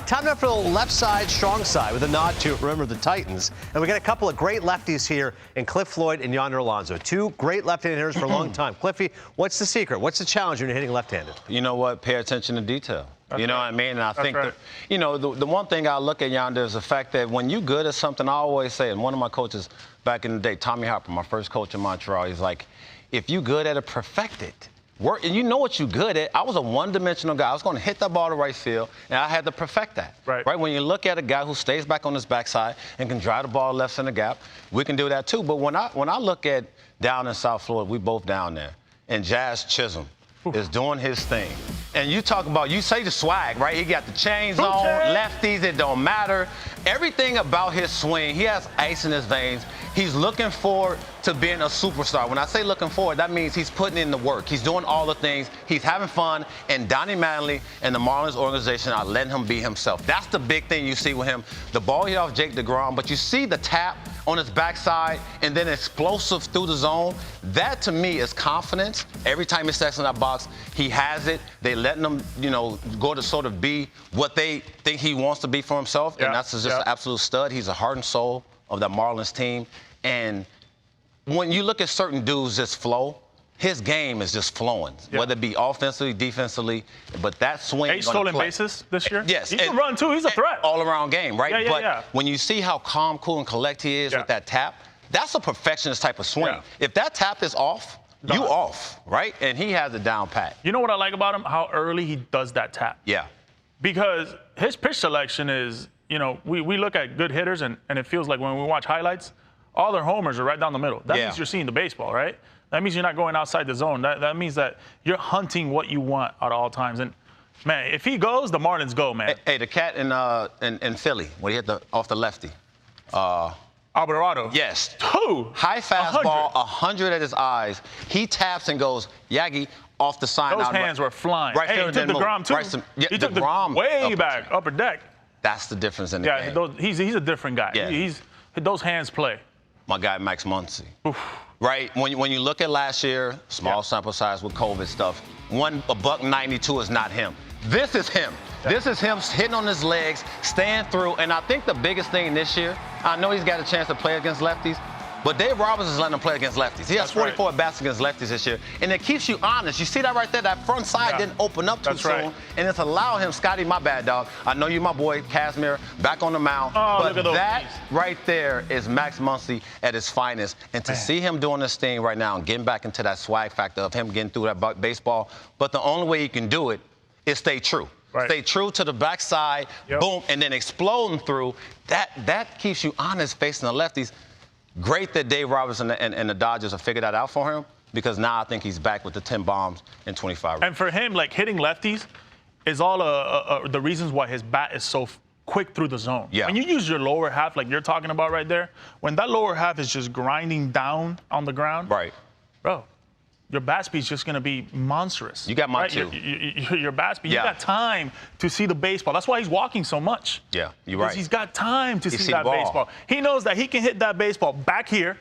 Time now for the left side, strong side, with a nod to, remember, the Titans. And we got a couple of great lefties here in Cliff Floyd and Yonder Alonso. Two great left-handed hitters for a long time. Cliffy, what's the secret? What's the challenge when you're hitting left-handed? You know what? Pay attention to detail. You know what I mean? And I think that, you know, the one thing I look at Yonder is the fact that when you're good at something, I always say, and one of my coaches back in the day, Tommy Hopper, my first coach in Montreal, he's like, if you're good at it, perfect it. Work, and you know what you're good at. I was a one-dimensional guy. I was going to hit that ball to right field, and I had to perfect that. Right? When you look at a guy who stays back on his backside and can drive the ball left center gap, we can do that too. But when I look at down in South Florida, we both down there, and Jazz Chisholm is doing his thing. And you talk about, you say the swag, right? He got the chains on, lefties, it don't matter. Everything about his swing, he has ice in his veins. He's looking forward to being a superstar. When I say looking forward, that means he's putting in the work. He's doing all the things. He's having fun. And Donnie Mattingly and the Marlins organization are letting him be himself. That's the big thing you see with him. The ball hit off Jake DeGrom, but you see the tap on his backside and then explosive through the zone. That, to me, is confidence. Every time he steps in that box, he has it. They letting him, you know, go to sort of be what they think he wants to be for himself. And that's just an absolute stud. He's a heart and soul of that Marlins team. And when you look at certain dudes just flow, his game is just flowing, whether it be offensively, defensively. But that swing. 8 stolen bases this year? Yes. He can run, too. He's a threat. All-around game, right? But when you see how calm, cool, and collect he is with that tap, that's a perfectionist type of swing. If that tap is off, you off, right? And he has it down pat. You know what I like about him? How early he does that tap. Yeah. Because his pitch selection is, you know, we look at good hitters, and it feels like when we watch highlights, all their homers are right down the middle. That means you're seeing the baseball, right? That means you're not going outside the zone. That means that you're hunting what you want at all times. And, man, if he goes, the Marlins go, man. Hey, the cat in Philly, when he hit off the lefty. Alvarado. Yes. High fastball, 100 at his eyes. He taps and goes, Yagi, off the sign. Those hands were flying. Right, he took DeGrom, too. He took DeGrom way back, upper deck. That's the difference in the game. He's a different guy. Yeah. Those hands play. My guy, Max Muncy. Right? When you look at last year, small sample size with COVID stuff, a $192 is not him. This is him. This is him hitting on his legs, staying through. And I think the biggest thing this year, I know he's got a chance to play against lefties, but Dave Roberts is letting him play against lefties. He has 44 at-bats against lefties this year. And it keeps you honest. You see that right there? That front side didn't open up too soon. And it's allowed him, Scotty, my bad, dog. I know you, my boy, Casimir, back on the mound. But that right there is Max Muncy at his finest. And to see him doing this thing right now and getting back into that swag factor of him getting through that baseball, but the only way he can do it is stay true. Stay true to the backside, boom, and then exploding through. That keeps you honest facing the lefties. Great that Dave Roberts and the Dodgers have figured that out for him, because now I think he's back with the 10 bombs in 25. And for him, like, hitting lefties is all the reasons why his bat is so quick through the zone. When you use your lower half, like you're talking about right there, when that lower half is just grinding down on the ground, bro, your bat speed's just going to be monstrous. You got my two. Your bat speed, you got time to see the baseball. That's why he's walking so much. Yeah, you're right. He's got time to see that baseball. He knows that he can hit that baseball back here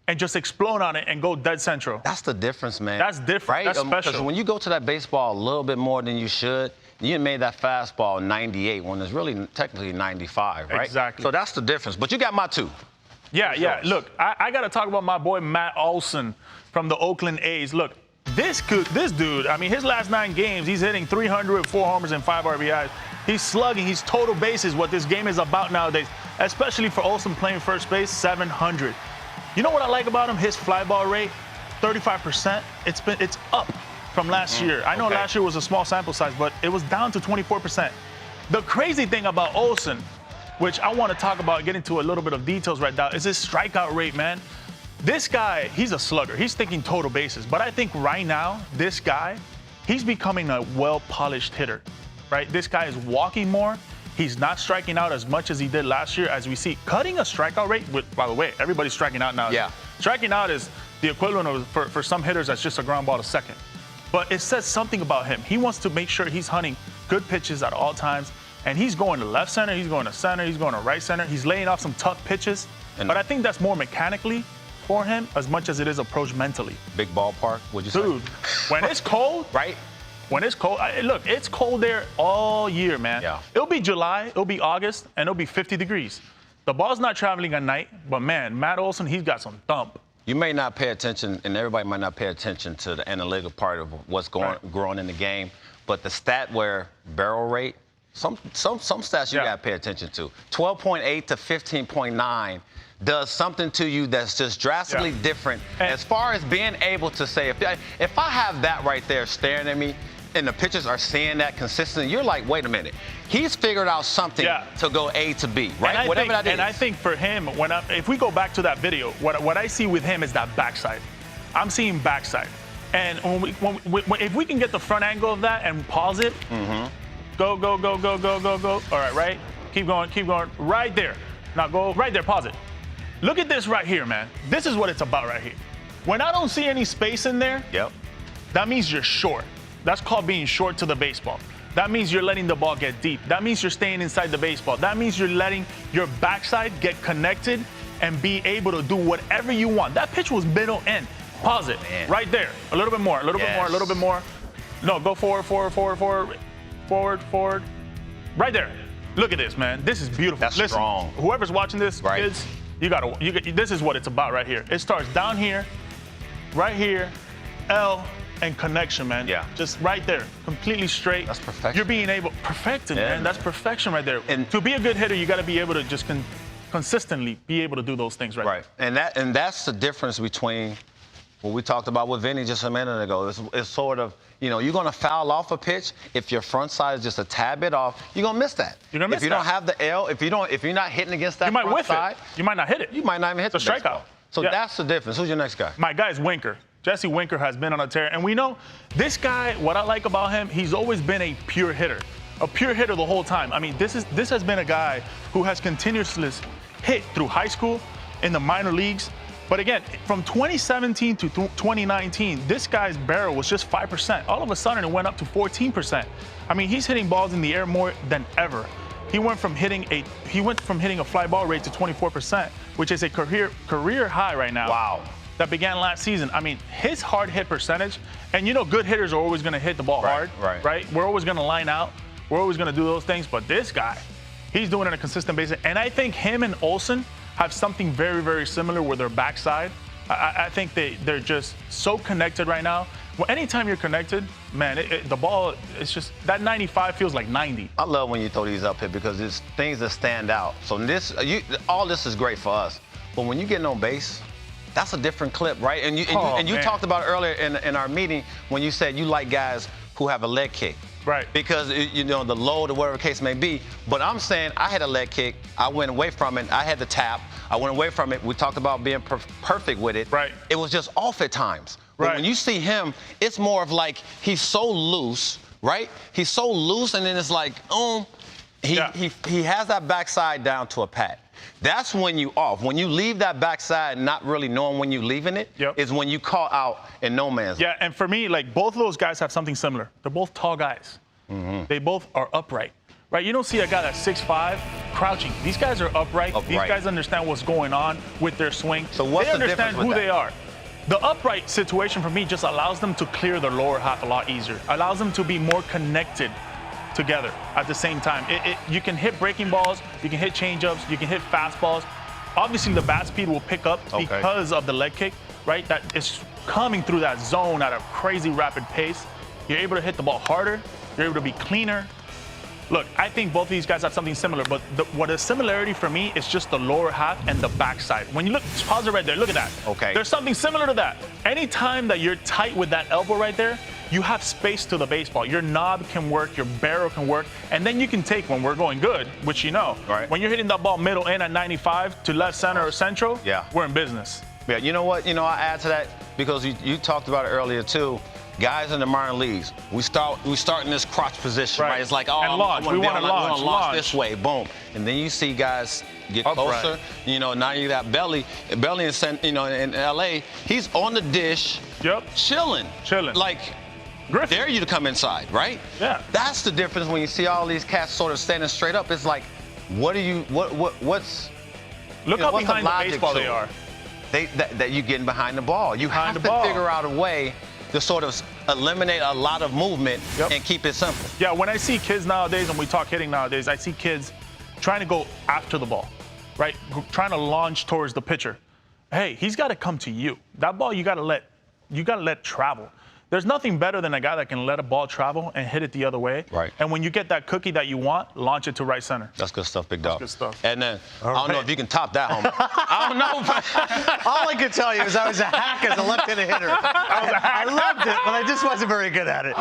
and just explode on it and go dead central. That's the difference, man. That's different. Right? That's special. Because when you go to that baseball a little bit more than you should, you made that fastball 98 when it's really technically 95, right? Exactly. So that's the difference. But you got my two. Yeah. Look, I got to talk about my boy Matt Olson from the Oakland A's. Look, this dude, I mean, his last 9 games, he's hitting 300, 4 homers, and 5 RBIs. He's slugging. He's total bases, what this game is about nowadays, especially for Olson playing first base, 700. You know what I like about him? His fly ball rate, 35%. It's up from last year. I know last year was a small sample size, but it was down to 24%. The crazy thing about Olson, which I want to talk about, get into a little bit of details right now, is his strikeout rate, man. This guy, he's a slugger. He's thinking total bases. But I think right now, this guy, he's becoming a well-polished hitter, right? This guy is walking more. He's not striking out as much as he did last year, as we see. Cutting a strikeout rate, by the way, everybody's striking out now. Yeah. Striking out is the equivalent of, for some hitters, that's just a ground ball to second. But it says something about him. He wants to make sure he's hunting good pitches at all times. And he's going to left center, he's going to center, he's going to right center. He's laying off some tough pitches. But I think that's more mechanically for him as much as it is approach mentally. Big ballpark, would you say? Dude, when it's cold, right? When it's cold, look, it's cold there all year, man. Yeah. It'll be July, it'll be August, and it'll be 50 degrees. The ball's not traveling at night, but man, Matt Olson, he's got some thump. You may not pay attention, and everybody might not pay attention to the analytical part of what's growing in the game, but the stat where barrel rate, some stats you got to pay attention to. 12.8 to 15.9 does something to you that's just drastically different as far as being able to say, if I have that right there staring at me, and the pitchers are seeing that consistently, you're like, wait a minute. He's figured out something to go A to B, right? Whatever that is. And I think for him, if we go back to that video, what I see with him is that backside. I'm seeing backside. And if we can get the front angle of that and pause it, go, go, go, go, go, go, go. All right, right? Keep going, right there. Now go right there, pause it. Look at this right here, man. This is what it's about right here. When I don't see any space in there, that means you're short. That's called being short to the baseball. That means you're letting the ball get deep. That means you're staying inside the baseball. That means you're letting your backside get connected and be able to do whatever you want. That pitch was middle end. Pause it. Right there. A little bit more, a little bit more, a little bit more. No, go forward, forward, forward, forward, forward, forward. Right there. Look at this, man. This is beautiful. That's Listen, strong. Whoever's watching this, kids, this is what it's about right here. It starts down here, right here, L, and connection, man. Yeah. Just right there, completely straight. That's perfection. You're being able, perfected, man. That's perfection right there. And to be a good hitter, you got to be able to just consistently be able to do those things right there. And that's the difference between what we talked about with Vinny just a minute ago. It's sort of, you're going to foul off a pitch. If your front side is just a tad bit off, you're going to miss that. You're going to miss that. If you don't have the L, if you're not hitting against that you might front whiff side, you might not hit it. You might not even hit it's the a baseball. strikeout. So that's the difference. Who's your next guy? My guy is Winker. Jesse Winker has been on a tear. And we know this guy, what I like about him, he's always been a pure hitter. A pure hitter the whole time. I mean, this has been a guy who has continuously hit through high school, in the minor leagues. But again, from 2017 to 2019, this guy's barrel was just 5%. All of a sudden, it went up to 14%. I mean, he's hitting balls in the air more than ever. He went from hitting a fly ball rate to 24%, which is a career high right now. Wow. That began last season. I mean, his hard hit percentage, and good hitters are always going to hit the ball hard, right? We're always going to line out. We're always going to do those things. But this guy, he's doing it on a consistent basis. And I think him and Olson have something very, very similar with their backside. I think they're just so connected right now. Well, anytime you're connected, man, the ball, it's just, that 95 feels like 90. I love when you throw these up here because it's things that stand out. So all this is great for us. But when you get on base, that's a different clip, right? And you talked about earlier in our meeting when you said you like guys who have a leg kick. Right. Because, the load or whatever the case may be. But I'm saying I had a leg kick. I went away from it. I had the tap. I went away from it. We talked about being perfect with it. Right. It was just off at times. But when you see him, it's more of like he's so loose, right? He's so loose, and then it's like, he has that backside down to a pat. That's when you off. When you leave that backside not really knowing when you're leaving it, is when you call out in no man's land. Yeah, and for me, like, both of those guys have something similar. They're both tall guys. They both are upright, right? You don't see a guy that's 6'5", crouching. These guys are upright. These guys understand what's going on with their swing. So what's they the understand difference with who that? they are. The upright situation for me just allows them to clear their lower half a lot easier. Allows them to be more connected together at the same time. You can hit breaking balls, you can hit changeups, you can hit fastballs. Obviously, the bat speed will pick up because of the leg kick, right? That is coming through that zone at a crazy rapid pace. You're able to hit the ball harder. You're able to be cleaner. Look, I think both of these guys have something similar, but what is similarity for me is just the lower half and the backside. When you look, pause it right there, look at that. Okay. There's something similar to that. Anytime that you're tight with that elbow right there, you have space to the baseball. Your knob can work, your barrel can work, and then you can take, when we're going good, which when you're hitting that ball middle in at 95 to left center or central, we're in business. Yeah, you know what? I add to that because you talked about it earlier too. Guys in the minor leagues, we start in this crotch position, right? It's like, and launch. We want to launch this way, boom. And then you see guys get closer. Now you got Belly in LA. He's on the dish, chilling. Like, Griffin. dare you to come inside, right? Yeah. That's the difference when you see all these cats sort of standing straight up. It's like, what's Look how behind the baseball they are. That you're getting behind the ball. You have to figure out a way to sort of eliminate a lot of movement Yep. and keep it simple. Yeah, when I see kids nowadays, and we talk hitting nowadays, I see kids trying to go after the ball, right? Trying to launch towards the pitcher. Hey, he's got to come to you. That ball you got to let travel. There's nothing better than a guy that can let a ball travel and hit it the other way. Right. And when you get that cookie that you want, launch it to right center. That's good stuff, big dog. That's good stuff. And then, I don't know if you can top that, homie. I don't know. All I can tell you is I was a hack as a left-handed hitter. I loved it, but I just wasn't very good at it.